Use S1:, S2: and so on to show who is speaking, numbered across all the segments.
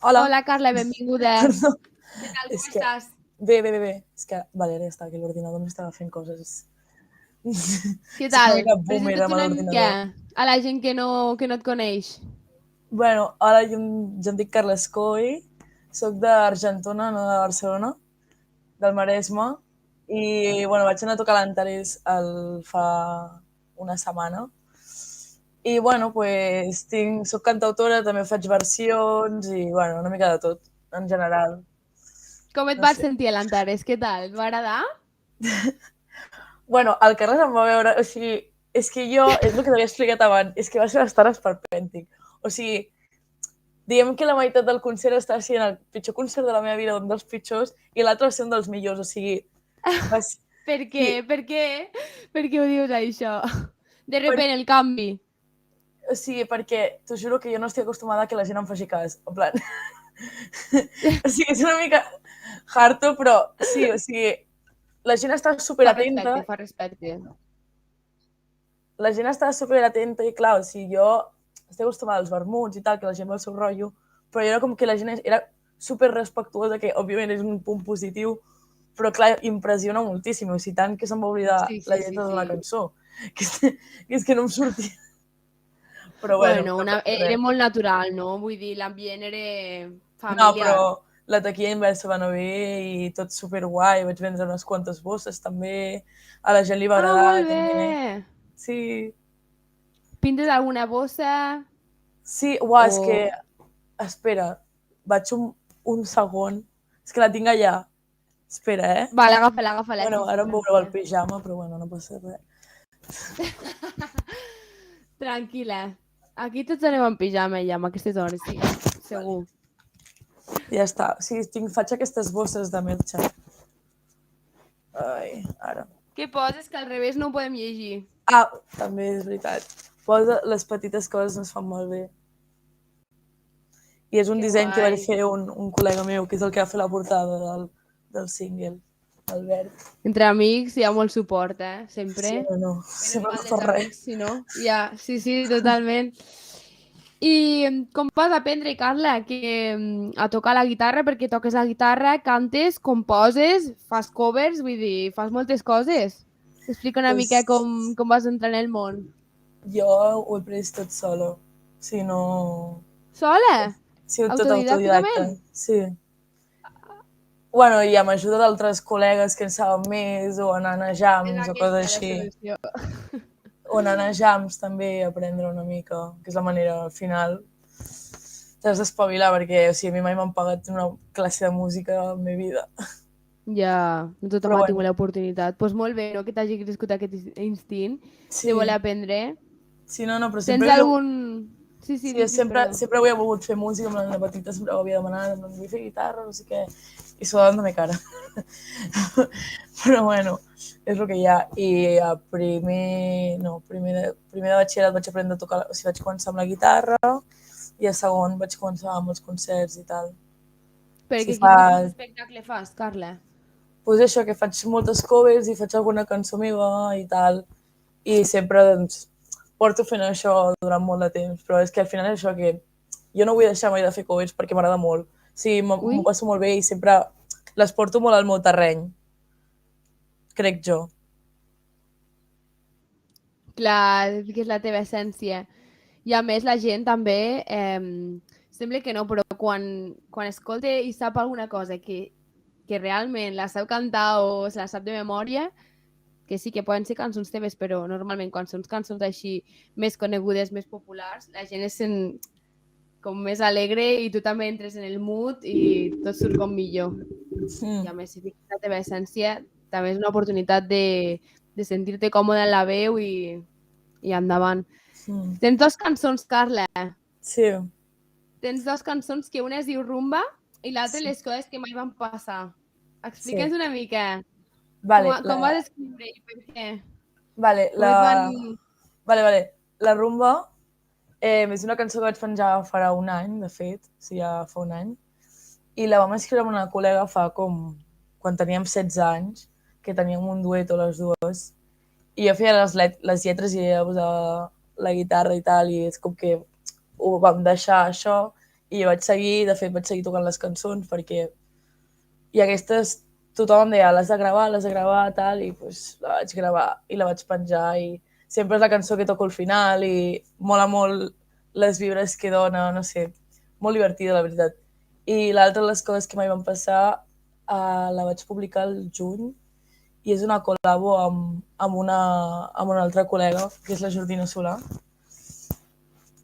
S1: Hola.
S2: Hola, Carla, benvinguda.
S1: Perdó.
S2: Què tal,
S1: És
S2: com
S1: que...
S2: estàs?
S1: Bé. És que Valèria està aquí a l'ordinador, m'estava fent coses.
S2: Què
S1: Soc una
S2: tal?
S1: mica boomer
S2: Presenta't
S1: amb
S2: una mica
S1: l'ordinador.
S2: a la gent que no et coneix.
S1: Bueno, ara jo em dic Carla Escoy, soc d'Argentona, no de Barcelona, del Maresme, i bueno, vaig anar a tocar l'Antares fa una setmana. I bueno, pues, soc cantautora, també faig versions i bueno, una mica de tot, en general.
S2: Com et
S1: No
S2: vas
S1: sé.
S2: sentir a l'Antares? Què tal? Et va agradar?
S1: Bueno, el Carles em va veure, o sigui, és que jo, és el que t'havia explicat abans, és que va ser bastant esperpèntic. O sigui, diguem que la meitat del concert està sent el pitjor concert de la meva vida, un dels pitjors, i l'altre va ser un dels millors, o sigui, va ser...
S2: Per què?
S1: Sí,
S2: Per què? Per què ho dius, això? De
S1: per,
S2: repent, el canvi.
S1: o sigui, perquè t'ho juro que jo no estic acostumada a que la gent em faci cas, en plan... o sigui, és una mica harto, però sí, o sigui, la gent està super atenta,
S2: Fa respecte.
S1: la gent està super atenta i clar, o sigui, jo estic acostumada als vermuts i tal, que la gent va al seu rotllo, però jo era com que la gent era super respectuosa, que òbviament és un punt positiu, però clar, impressiona moltíssim, o sigui, tant que se'm va oblidar
S2: Sí,
S1: la
S2: sí, sí,
S1: lletra de la
S2: sí.
S1: cançó, que és que no em sortia. Però bueno,
S2: Bueno,
S1: no passa
S2: era
S1: res.
S2: molt natural, no? Vull dir, l'ambient era
S1: No, però
S2: familiar.
S1: la taquilla inversa va anar bé i tot super guai, vaig vendre unes quantes bosses també, a la gent li va
S2: Ah,
S1: agradar
S2: molt
S1: també.
S2: bé!
S1: Sí,
S2: Pintes alguna bossa
S1: sí, uau, és que,
S2: o...
S1: espera, vaig un segon, és que la tinc allà, espera, eh?
S2: Vale, agafa-la,
S1: Bueno,
S2: sí, sí,
S1: ara em veureu el
S2: tranquil·la.
S1: pijama, però bueno, no passa res.
S2: Tranquil·la. Aquí tots anem en pijama ja, amb aquestes hores, sí. Segur.
S1: Ja està, sí, faig aquestes bosses de metge. Ai, ara.
S2: Què poses que al revés no ho podem llegir?
S1: Ah, també és veritat. Posa les petites coses ens fan molt bé. I és un
S2: Que
S1: disseny que va
S2: guai.
S1: fer un col·lega meu, que és el que va fer la portada del single, Albert.
S2: Entre amics hi ha molt suport, Sempre.
S1: Sí, no,
S2: Menos
S1: sempre no
S2: mal
S1: fa
S2: dels
S1: res.
S2: amics, si no. Ja, sí, sí, totalment. I com vas aprendre, Carla, a tocar la guitarra? Perquè toques la guitarra, cantes, composes, fas covers, vull dir, fas moltes coses. Explica una mica
S1: Pues,
S2: com vas entrar en el món.
S1: jo ho he pres tot solo. Si no...
S2: Sola?
S1: Sí, tot autodidacta.
S2: Autodidàcticament?
S1: Sí. Bueno, i amb ajuda d'altres col·legues que en saben més, o anant a
S2: És
S1: jams o coses
S2: aquesta la
S1: així.
S2: solució.
S1: O anant a jams també, aprendre una mica, que és la manera, al final, t'has d'espavilar, perquè o sigui, a mi mai m'han pagat una classe de música en la meva vida.
S2: Ja, no tothom
S1: Però
S2: ha tingut
S1: bueno,
S2: l'oportunitat. Doncs pues molt bé, no?, que t'hagi crescut aquest instint de voler
S1: sí,
S2: aprendre.
S1: sí, no, però
S2: Tens
S1: sempre havia...
S2: algun... Sí, sí,
S1: Sí, sempre,
S2: perdó.
S1: sempre havia volgut fer música, amb la petita sempre ho havia demanat, em vull fer guitarra, no sé què, i s'ho va dando cara. Però bueno, és el que hi ha. I a primer de batxillerat vaig aprendre a tocar, o sigui, vaig començar amb la guitarra, i a segon vaig començar amb els concerts i tal. Sí,
S2: Perquè
S1: fa...
S2: quin tipus d'espectacle fas, Carla?
S1: Pues això, que faig moltes covers i faig alguna cançó meva i tal, i sempre, doncs, porto fent això durant molt de temps, però és que al final és això que jo no vull deixar mai de fer covers perquè m'agrada molt. Sí, m'ho
S2: Ui,
S1: passo molt bé i sempre les porto molt al meu terreny, crec jo.
S2: clar, que és la teva essència. I a més la gent també, sembla que no, però quan escolta i sap alguna cosa que realment la sap cantar o se la sap de memòria, que sí que poden ser cançons teves, però normalment quan són cançons així més conegudes, més populars, la gent es sent com més alegre i tu també entres en el mood i tot surt com millor. I
S1: Mm,
S2: a més, si fiques la teva essència, també és una oportunitat de sentir-te còmode en la veu i endavant.
S1: mm.
S2: Tens dos cançons, Carla.
S1: Sí,
S2: Tens dos cançons que una es diu Rumba i l'altra
S1: sí,
S2: Les coses que mai van passar.
S1: sí.
S2: Explica'ns una mica
S1: Vale,
S2: com vas escriure i per què.
S1: vale,
S2: Com et van...
S1: la rumba és una cançó que vaig penjar farà un any, de fet, o sigui, ja fa un any, i la vam escriure amb una col·lega fa com, quan teníem 16 anys, que teníem un dueto les dues, i jo feia les lletres i ella posava la guitarra i tal, i és com que ho vam deixar això i vaig seguir, de fet vaig seguir tocant les cançons perquè i aquestes tothom em deia l'has de gravar, tal, i pues, la vaig gravar i la vaig penjar i sempre és la cançó que toco al final i mola molt les vibres que dona, no sé, molt divertida, la veritat. I l'altra de les coses que mai van passar la vaig publicar al juny i és una col·labo amb una altra col·lega, que és la Jordina Solà,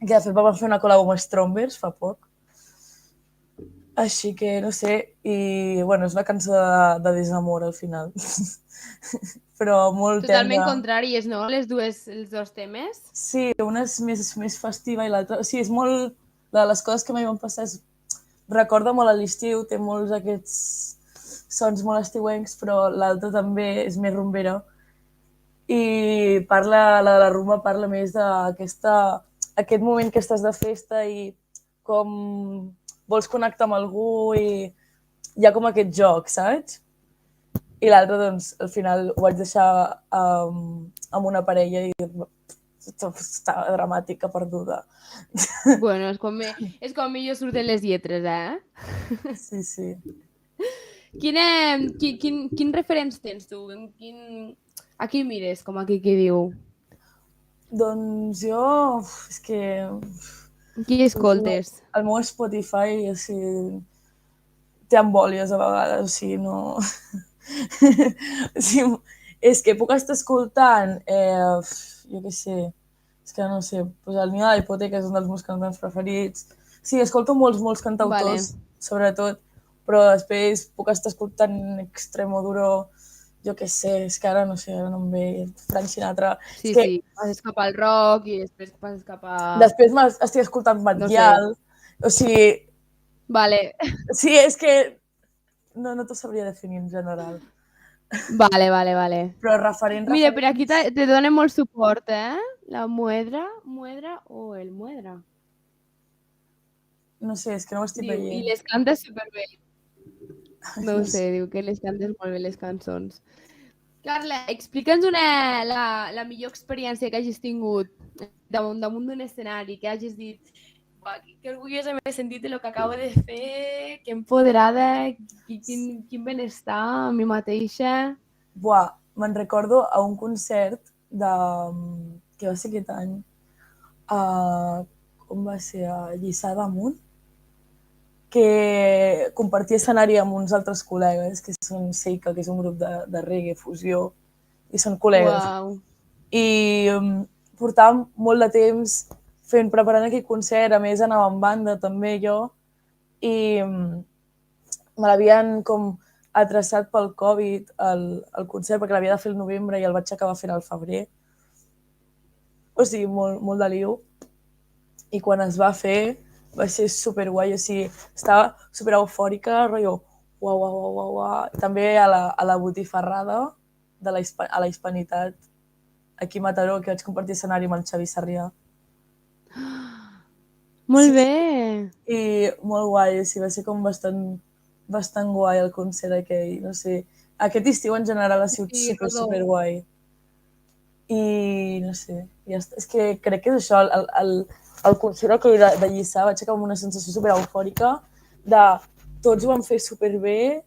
S1: que de fet vam fer una col·labo amb Strombers fa poc. Així que, no sé, i bueno, és una cançó de desamor al final. Però molt
S2: Totalment
S1: tendra.
S2: contràries, no? Els dos temes.
S1: Sí, una és més festiva i l'altra... O sigui, és molt... De les coses que mai van passar és... Recorda molt a l'estiu, té molts aquests sons molt estiuencs, però l'altra també és més rumbera. I parla, la de la rumba parla més aquest moment que estàs de festa i com vols connectar amb algú i hi ha com aquest joc, saps? I l'altre, doncs, al final ho vaig deixar amb una parella i estava dramàtica, perduda.
S2: Bueno, és com millor surten les lletres, eh?
S1: Sí, sí.
S2: Quin referents tens tu? A qui mires, com aquí qui diu?
S1: Doncs jo, és que...
S2: Qui escoltes?
S1: El meu Spotify, o sigui, té embòlies a vegades, o sigui, no... o sigui, és que puc estar escoltant, jo què sé, és que no sé, pues el Niño de la Hipoteca és un dels meus cantants preferits. Sí, escolto molts cantautors, sobretot, però després puc estar escoltant Extremoduro, jo què sé, és que ara no sé, ara no em ve Frank Sinatra.
S2: Sí,
S1: és que...
S2: sí, passes cap al rock i després passes cap a...
S1: Després estic escoltant Batllal, o sigui...
S2: Vale.
S1: Sí, és que no t'ho sabria definir en general.
S2: Vale.
S1: Però referent...
S2: Mira, per aquí te donen molt suport, eh? La Muedra o el Muedra.
S1: No sé, és que no ho estic veient.
S2: I les cantes superbé. No ho sé, diu que les cantes molt bé les cançons. Carla, explica'ns la millor experiència que hagis tingut damunt d'un escenari, que hagis dit que orgullosa m'he sentit de lo que acabo de fer, que empoderada, quin benestar a mi mateixa.
S1: Buah, me'n recordo a un concert que va ser aquest any, com va ser, a Lliçà d'Amunt, que compartia escenari amb uns altres col·legues, que són Seika, que és un grup de reggae, fusió, i són col·legues.
S2: Uau.
S1: I portàvem molt de temps preparant aquell concert, a més anava en banda també jo, i me l'havien com atraçat pel Covid el concert, perquè l'havia de fer el novembre i el vaig acabar fent al febrer. O sigui, molt de liu. I quan es va fer, va ser superguai, o sigui, estava super eufòrica, rotllo, uau. També a la botifarrada a la Hispanitat, aquí a Mataró, que vaig compartir escenari amb el Xavi Sarrià.
S2: Molt bé!
S1: I molt guai, o sigui, va ser com bastant guai el concert aquell, no sé. Aquest estiu en general ha sigut superguai. I no sé, ja està. És que crec que és això, el concert aquell de Lliçà vaig acabar amb una sensació super eufòrica de tots ho van fer superbé.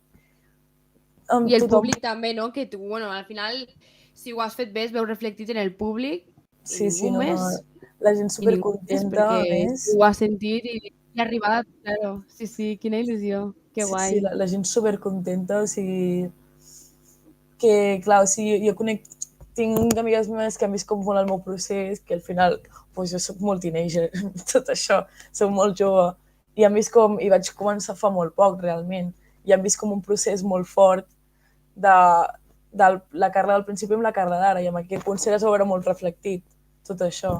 S2: I el públic també, no? Que tu, bueno, al final, si ho has fet bé, es veu reflectit en el públic.
S1: Sí, no. La gent supercontenta, a més.
S2: Ho ha sentit i ha arribat, claro. Sí, quina il·lusió. Que guai.
S1: Sí, la gent supercontenta, o sigui... Que, clar, o sigui, jo tinc amigues meves que han vist com molt el meu procés, que al final, doncs jo soc molt teenager, tot això, soc molt jove, i han vist com, i vaig començar fa molt poc, realment, i han vist com un procés molt fort de la Carla del principi amb la Carla d'ara, i amb aquest concert es veurà molt reflectit, tot això.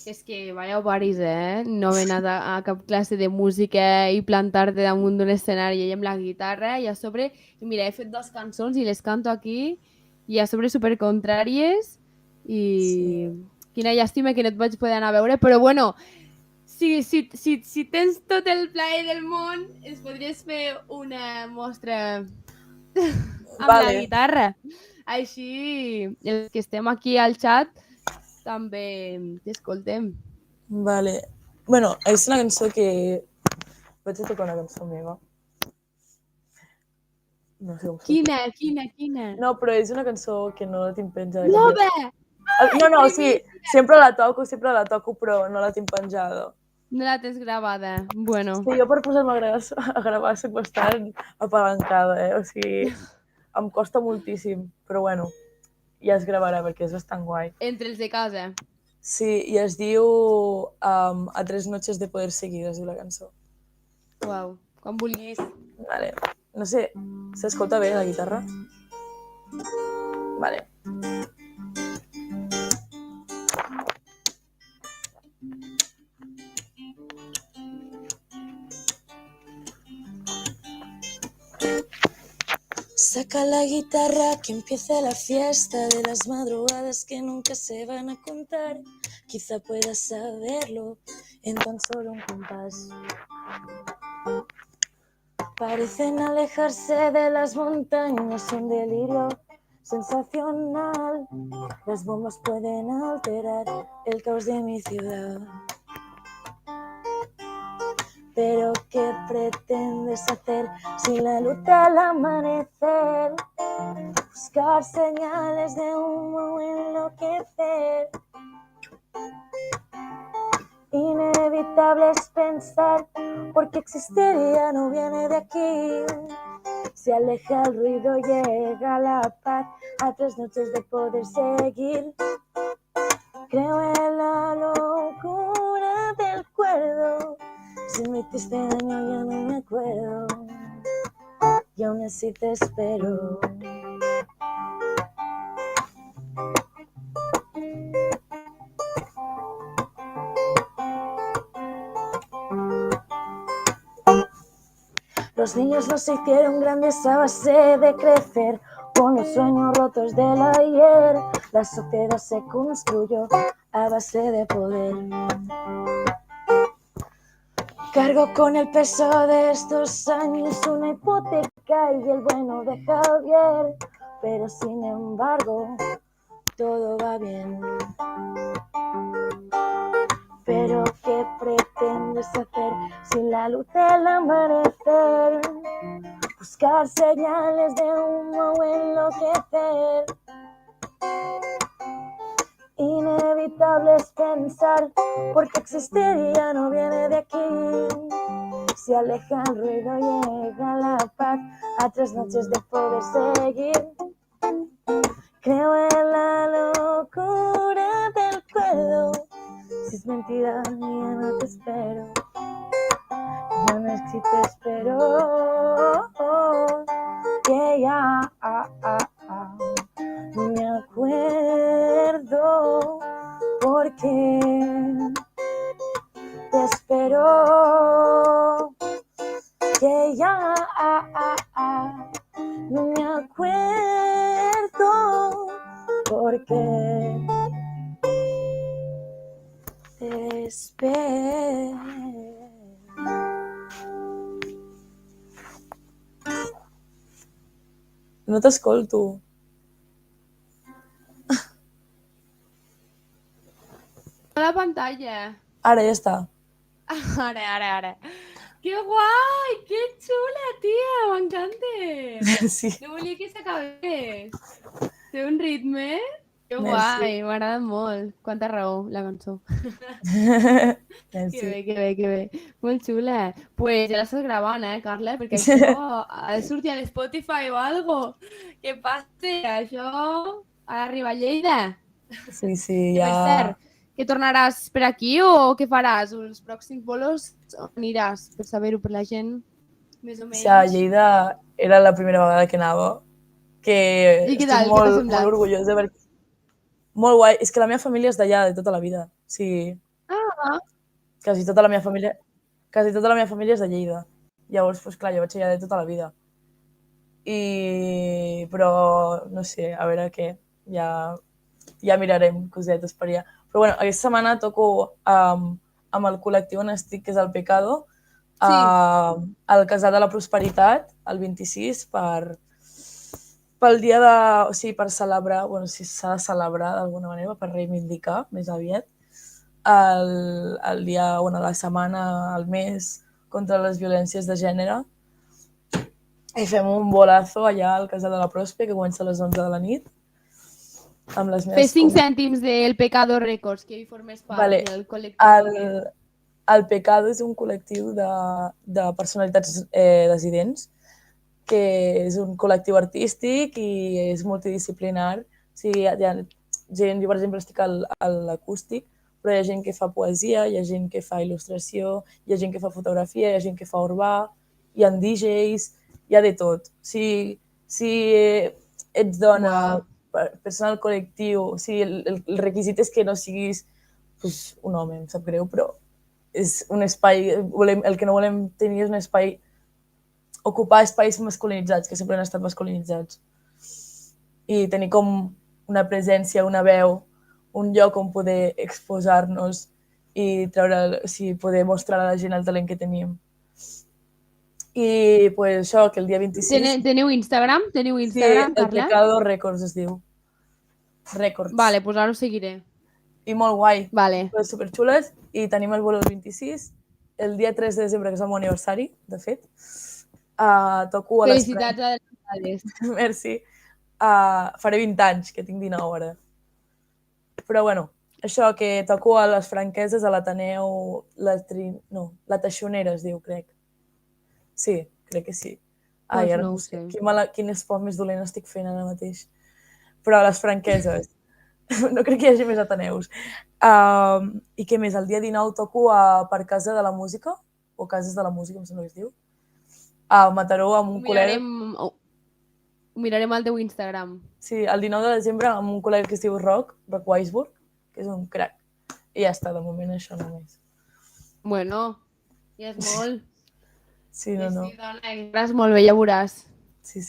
S2: És que vaya ovaris, no haver anat a cap classe de música i plantar-te damunt d'un escenari i amb la guitarra i a sobre, i mira, he fet 2 cançons i les canto aquí i a sobre supercontràries i quina llàstima que no et vaig poder anar a veure, però bueno, si tens tot el plaer del món, ens podries fer una mostra amb la guitarra. Així, els que estem aquí al xat, també t'escoltem.
S1: Vale. Bueno, és una cançó que... Vaig a tocar una cançó meva. No sé com
S2: Quina?
S1: No, però és una cançó que no la tinc penjada.
S2: Nova!
S1: No, sí, sempre la toco, però no la tinc penjada.
S2: No la tens gravada. Bueno.
S1: Sí, jo per posar-me a gravar soc bastant apalancada, O sigui, em costa moltíssim, però bueno, ja es gravarà perquè és bastant guai.
S2: Entre els de casa.
S1: Sí, i es diu A 3 noches de poder seguir, es diu la cançó.
S2: Uau, quan vulguis.
S1: Vale. No sé, s'escolta bé la guitarra? Vale. Saca la guitarra, que empiece la fiesta de las madrugadas que nunca se van a contar. Quizá puedas saberlo en tan solo un compás. Parecen alejarse de las montañas, un delirio sensacional. Las bombas pueden alterar el caos de mi ciudad. Pero ¿qué pretendes hacer sin la luz al amanecer? Buscar señales de humo, enloquecer. Inevitable es pensar, porque existir ya no viene de aquí. Se aleja el ruido, llega la paz, a 3 noches de poder seguir. Creo en la locura del cuerdo. Si me hiciste daño ya no me acuerdo, y aún así te espero. Los niños no se hicieron grandes a base de crecer, con los sueños rotos del ayer. La sociedad se construyó a base de poder. Cargo con el peso de estos años una hipoteca y el bueno de Javier, pero sin embargo todo va bien. Pero ¿qué pretendes hacer sin la luz del amanecer? Buscar señales de humo o enloquecer. Inevitable es pensar, porque existir ya no viene de aquí. Se aleja el ruido, llega la paz, a 3 noches de poder seguir. Creo en la locura del cuerdo. Si es mentira, ya no te espero. Ya no es si te espero. Que ya no me acuerdo porque te espero. Que ya no me acuerdo porque te espero. No t'escolto.
S2: A la pantalla.
S1: Ara ja està.
S2: Ara. Que guai! Que xula, tia! M'encanta!
S1: Sí.
S2: No volia que s'acabés. Té un ritme. Que
S1: Merci.
S2: guai, m'agrada molt. Quanta raó, la cançó.
S1: Merci.
S2: Que bé. Molt xula. Pues ja l'estàs gravant, Carla? Perquè això ha de sortir a Spotify o algo. Què passa? Això ha d'arribar a Lleida.
S1: Sí,
S2: Per
S1: ja...
S2: cert, que tornaràs per aquí o què faràs? Els pròxims bolos on aniràs? Per saber-ho per la gent, més o
S1: O
S2: menys.
S1: sigui, a Lleida era la primera vegada que anava, que
S2: I què
S1: estic
S2: tal? Què t'ha
S1: molt
S2: semblat?
S1: orgullosa perquè... Molt guai. És que la meva família és d'allà, de tota la vida. Sí,
S2: Ah,
S1: quasi tota la meva família és de Lleida. Llavors, doncs clar, jo vaig allà de tota la vida. Però, no sé, a veure què, ja mirarem cosetes per allà. Però bueno, aquesta setmana toco amb el col·lectiu on estic, que és el Pecado, al Casal de la Prosperitat, el 26, pel dia de... O sigui, per celebrar, bueno, si s'ha de celebrar d'alguna manera, per reivindicar més aviat, el dia, bueno, la setmana, el mes contra les violències de gènere, i fem un bolazo allà al Casal de la Prospe, que comença a les 11 de la nit, amb les
S2: Fes
S1: meves...
S2: 5 cèntims del Pecado Records, que hi formes part,
S1: Vale.
S2: del col·lectiu.
S1: El Pecado és un col·lectiu de personalitats dissidents, que és un col·lectiu artístic i és multidisciplinar. O sigui, hi ha gent, jo per exemple estic a l'acústic, però hi ha gent que fa poesia, hi ha gent que fa il·lustració, hi ha gent que fa fotografia, hi ha gent que fa urbà, hi ha DJs, hi ha de tot. Si ets dona, persona del col·lectiu, o sigui, el requisit és que no siguis pues, un home, em sap greu, però és un espai, el que no volem tenir és un espai, ocupar espais masculinitzats, que sempre han estat masculinitzats. I tenir com una presència, una veu, un lloc on poder exposar-nos i treure, o sigui, poder mostrar a la gent el talent que tenim. I pues, això, que el dia 26...
S2: Teniu Instagram? Teniu Instagram,
S1: sí, el
S2: Carla?
S1: Pecado Records es diu. Records.
S2: Vale, pues ara ho seguiré.
S1: I molt guai.
S2: Vale.
S1: Superxules. I tenim el bolo el 26, el dia 3 de desembre, que és el meu aniversari, de fet. Toco a les...
S2: Felicitats adelantades.
S1: Merci. Faré 20 anys, que tinc 19 ara. Però bueno, això, que toco a les Franqueses, a l'Ateneu, la Teixonera es diu, crec. Sí, crec que sí. Ai,
S2: Pues
S1: ara
S2: no
S1: no
S2: ho
S1: sé.
S2: sé.
S1: Quin esport més dolent estic fent ara mateix. Però a les Franqueses. No crec que hi hagi més Ateneus. I què més? El dia 19 toco per Casa de la Música, o Cases de la Música, em sembla que es diu, a Mataró amb un col·lega.
S2: Ho mirarem al teu Instagram.
S1: Sí, el 19 de desembre amb un col·lega que es diu Roc Weisburg, que és un crac. I ja està, de moment això només.
S2: Bueno, ja és molt.
S1: Sí, no.
S2: Sí, dona, gràcies molt bé, ja veuràs.
S1: Sí.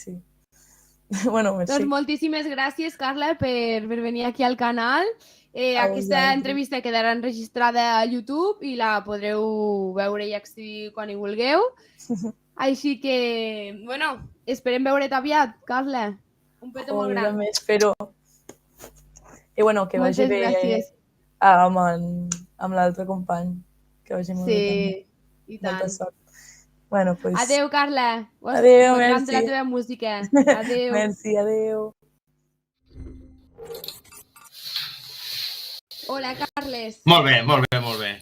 S1: Bueno, merci.
S2: Doncs moltíssimes gràcies, Carla, per venir aquí al canal. Aquesta entrevista quedarà enregistrada a YouTube i la podreu veure i accedir quan hi vulgueu. Així que, bueno, esperem veure't aviat, Carla. Un petó molt gran.
S1: També espero. I bueno, que vagi bé amb l'altre company. Que vagi molt bé també.
S2: Sí, i tant.
S1: Molta sort. Bueno, pues...
S2: Adéu, Carla.
S1: Adéu, merci.
S2: M'encanta la teva música. Adéu.
S1: Merci, adéu.
S2: Hola, Carles.
S3: Molt bé.